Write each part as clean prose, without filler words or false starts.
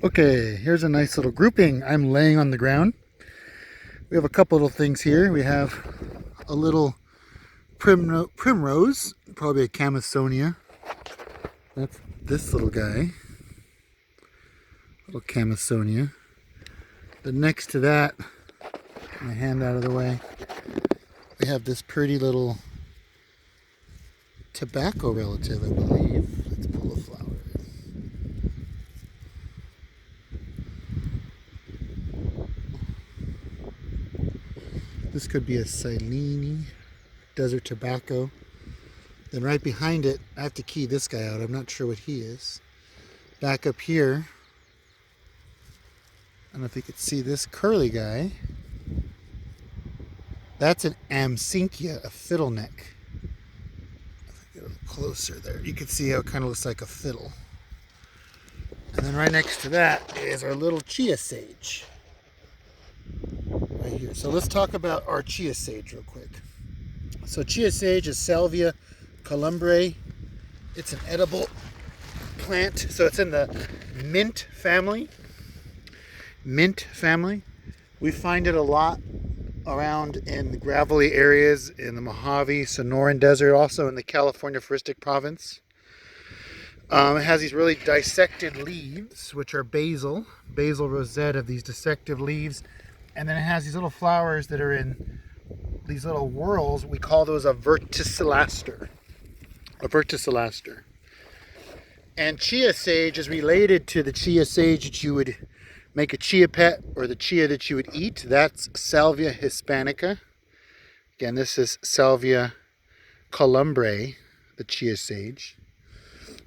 Okay, here's a nice little grouping. I'm laying on the ground. We have a couple little things here. We have a little primrose, probably a camisonia. That's this little guy, little camisonia. Then next to that, my hand out of the way, we have this pretty little tobacco relative, I believe. Let's pull a flower. This could be a Silene, desert tobacco. Then right behind it, I have to key this guy out. I'm not sure what he is. Back up here, I don't know if you could see this curly guy. That's an Amsinkia, a fiddleneck. If I get a little closer there, you can see how it kind of looks like a fiddle. And then right next to that is our little Chia sage. Right here. So let's talk about our Chia sage real quick. So Chia sage is Salvia columbariae. It's an edible plant. So it's in the mint family. Mint family. We find it a lot around in the gravelly areas in the Mojave, Sonoran Desert, also in the California Forestic Province. It has these really dissected leaves, which are basal rosette of these dissected leaves. And then it has these little flowers that are in these little whorls. We call those a verticillaster. A verticillaster. And Chia sage is related to the Chia sage that you would make a chia pet, or the chia that you would eat. That's Salvia hispanica. Again, this is Salvia columbariae, the Chia sage.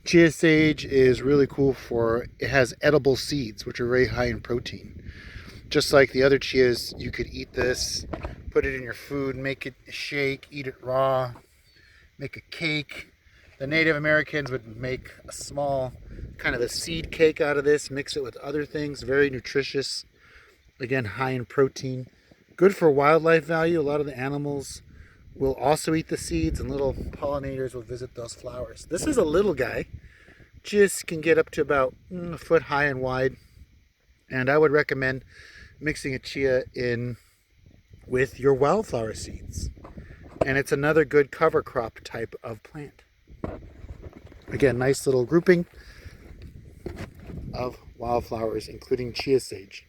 Chia sage is really cool for, it has edible seeds, which are very high in protein. Just like the other chias, you could eat this, put it in your food, make it a shake, eat it raw, make a cake. The Native Americans would make a small kind of a seed cake out of this, mix it with other things, very nutritious. Again, high in protein. Good for wildlife value. A lot of the animals will also eat the seeds, and little pollinators will visit those flowers. This is a little guy. Chias can get up to about a foot high and wide. And I would recommend mixing a chia in with your wildflower seeds. And it's another good cover crop type of plant. Again, nice little grouping of wildflowers, including chia sage.